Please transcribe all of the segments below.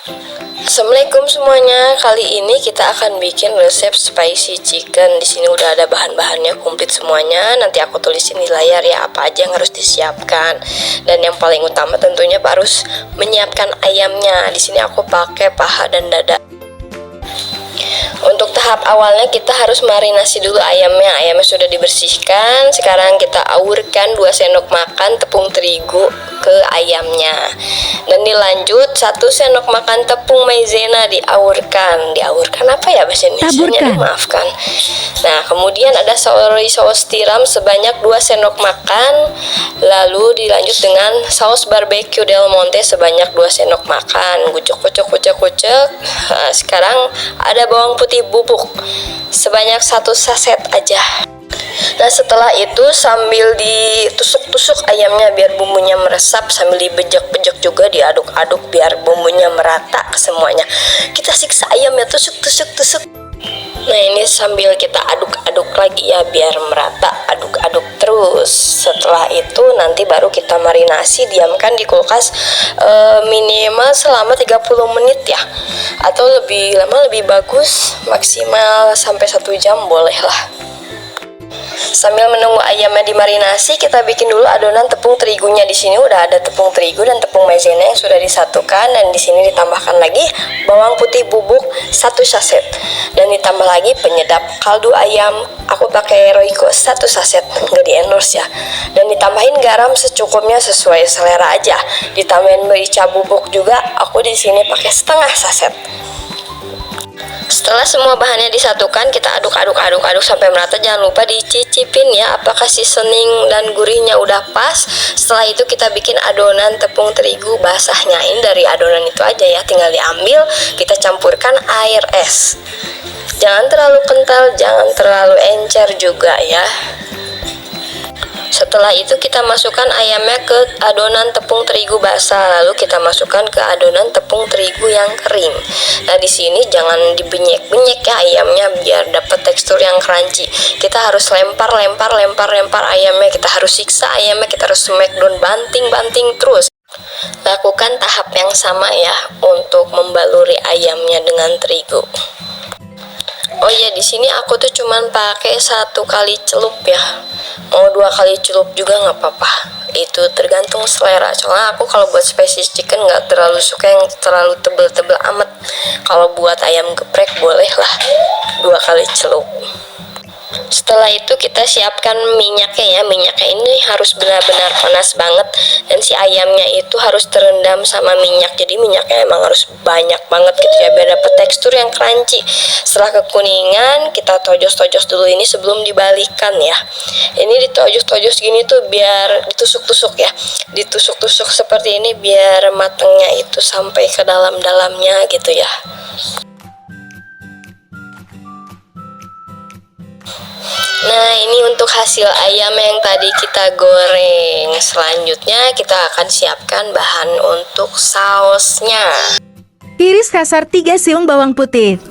Assalamualaikum semuanya. Kali ini kita akan bikin resep spicy chicken. Di sini udah ada bahan-bahannya komplit semuanya. Nanti aku tulisin di layar ya apa aja yang harus disiapkan. Dan yang paling utama tentunya harus menyiapkan ayamnya. Di sini aku pakai paha dan dada. Untuk tahap awalnya kita harus marinasi dulu ayamnya. Ayamnya sudah dibersihkan. Sekarang kita aurkan 2 sendok makan tepung terigu ke ayamnya. Dan dilanjut 1 sendok makan tepung maizena diaurkan. Diaurkan apa ya bahasa Indonesianya? Maafkan. Nah, kemudian ada saus tiram sebanyak 2 sendok makan. Lalu dilanjut dengan saus barbecue Del Monte sebanyak 2 sendok makan. Kucek. Nah, sekarang ada bawang putih bubuk sebanyak 1 saset aja. Nah, setelah itu sambil ditusuk-tusuk ayamnya biar bumbunya meresap, sambil dibejek-bejek juga, diaduk-aduk biar bumbunya merata ke semuanya. Kita siksa ayamnya, tusuk. Nah, ini sambil kita aduk-aduk lagi ya biar merata, aduk-aduk terus. Setelah itu nanti baru kita marinasi, diamkan di kulkas minimal selama 30 menit ya. Atau lebih lama lebih bagus, maksimal sampai 1 jam boleh lah. Sambil menunggu ayamnya dimarinasi, kita bikin dulu adonan tepung terigunya. Di sini udah ada tepung terigu dan tepung maizena yang sudah disatukan, dan di sini ditambahkan lagi bawang putih bubuk 1 saset, dan ditambah lagi penyedap kaldu ayam. Aku pakai Royco 1 saset, nggak di endorse ya. Dan ditambahin garam secukupnya sesuai selera aja. Ditambahin merica bubuk juga. Aku di sini pakai setengah saset. Setelah semua bahannya disatukan, kita aduk-aduk sampai merata. Jangan lupa dicicipin ya apakah seasoning dan gurihnya udah pas. Setelah itu kita bikin adonan tepung terigu basahnya. Ini dari adonan itu aja ya, tinggal diambil, kita campurkan air es. Jangan terlalu kental, jangan terlalu encer juga ya. Setelah itu kita masukkan ayamnya ke adonan tepung terigu basah, lalu kita masukkan ke adonan tepung terigu yang kering. Nah, di sini jangan dibenyek-benyek ya ayamnya biar dapat tekstur yang crunchy. Kita harus lempar ayamnya, kita harus siksa ayamnya, kita harus smackdown, banting terus. Lakukan tahap yang sama ya untuk membaluri ayamnya dengan terigu. Oh iya, di sini aku tuh cuman pakai 1 kali celup ya. Mau 2 kali celup juga nggak apa-apa. Itu tergantung selera. Soalnya aku kalau buat spicy chicken nggak terlalu suka yang terlalu tebel-tebel amat. Kalau buat ayam geprek boleh lah 2 kali celup. Setelah itu kita siapkan minyaknya ya. Minyaknya ini harus benar-benar panas banget, dan si ayamnya itu harus terendam sama minyak. Jadi minyaknya emang harus banyak banget gitu ya biar dapat tekstur yang crunchy. Setelah kekuningan, kita tojos-tojos dulu ini sebelum dibalikan ya. Ini ditojos-tojos gini tuh biar ditusuk-tusuk ya. Ditusuk-tusuk seperti ini biar matangnya itu sampai ke dalam-dalamnya gitu ya. Nah, ini untuk hasil ayam yang tadi kita goreng. Selanjutnya kita akan siapkan bahan untuk sausnya. Iris kasar 3 siung bawang putih.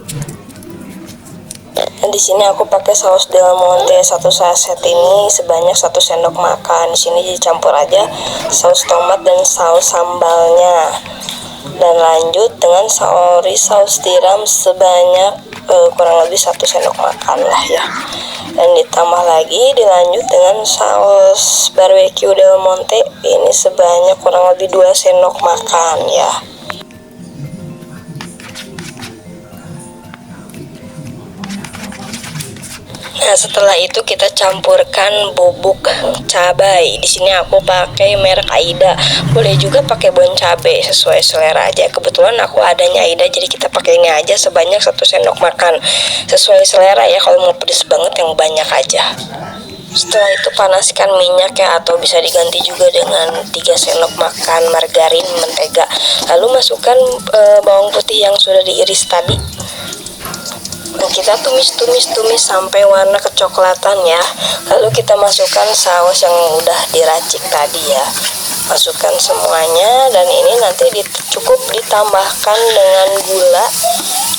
Nah, di sini aku pakai saus Del Monte 1 saset ini sebanyak 1 sendok makan. Di sini dicampur aja saus tomat dan saus sambalnya. Dan lanjut dengan saus tiram sebanyak kurang lebih 1 sendok makan lah ya. Dan ditambah lagi dilanjut dengan saus barbecue Del Monte ini sebanyak kurang lebih 2 sendok makan ya. Nah, setelah itu kita campurkan bubuk cabai. Di sini aku pakai merek Aida. Boleh juga pakai bon cabai sesuai selera aja. Kebetulan aku adanya Aida, jadi kita pakai ini aja sebanyak 1 sendok makan. Sesuai selera ya, kalau mau pedes banget yang banyak aja. Setelah itu panaskan minyak ya, atau bisa diganti juga dengan 3 sendok makan margarin mentega. Lalu masukkan bawang putih yang sudah diiris tadi. Nah, kita tumis sampai warna kecoklatan ya. Lalu kita masukkan saus yang udah diracik tadi ya. Masukkan semuanya, dan ini nanti cukup ditambahkan dengan gula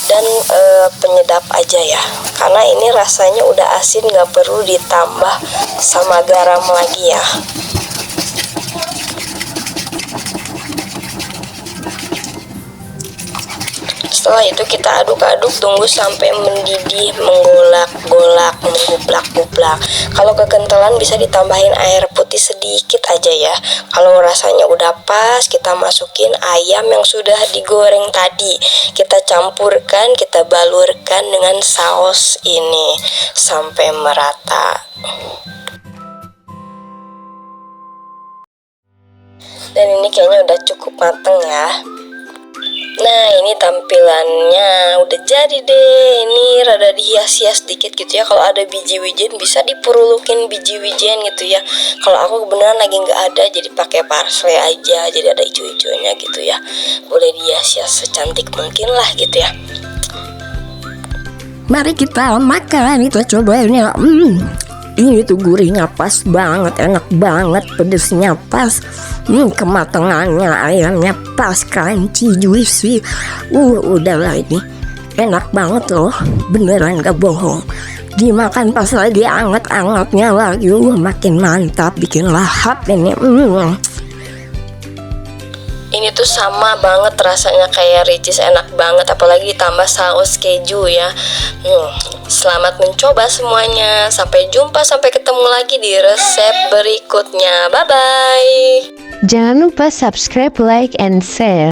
dan penyedap aja ya. Karena ini rasanya udah asin, nggak perlu ditambah sama garam lagi ya. Setelah itu kita aduk-aduk, tunggu sampai mendidih, menggolak-golak, mengguplak-guplak. Kalau kekentalan bisa ditambahin air putih sedikit aja ya. Kalau rasanya udah pas, kita masukin ayam yang sudah digoreng tadi. Kita campurkan, kita balurkan dengan saus ini sampai merata. Dan ini kayaknya udah cukup mateng ya. Nah, ini tampilannya udah jadi deh. Ini rada dihias-hias sedikit gitu ya. Kalau ada biji wijen bisa dipurulukin biji wijen gitu ya. Kalau aku kebenaran lagi nggak ada, jadi pakai parsley aja. Jadi ada hijau-hijaunya gitu ya. Boleh dihias-hias secantik mungkin lah gitu ya. Mari kita makan, kita cobain ya. Ini tuh gurihnya pas banget, enak banget, pedesnya pas, kematangannya ayamnya pas, crunchy, juicy. Udahlah ini enak banget loh, beneran gak bohong. Dimakan pas lagi anget-angetnya lagi, makin mantap, bikin lahap ini. Ini tuh sama banget rasanya kayak Ricis, enak banget, apalagi ditambah saus keju ya. Selamat mencoba semuanya. Sampai jumpa, sampai ketemu lagi di resep berikutnya. Bye bye. Jangan lupa subscribe, like, and share.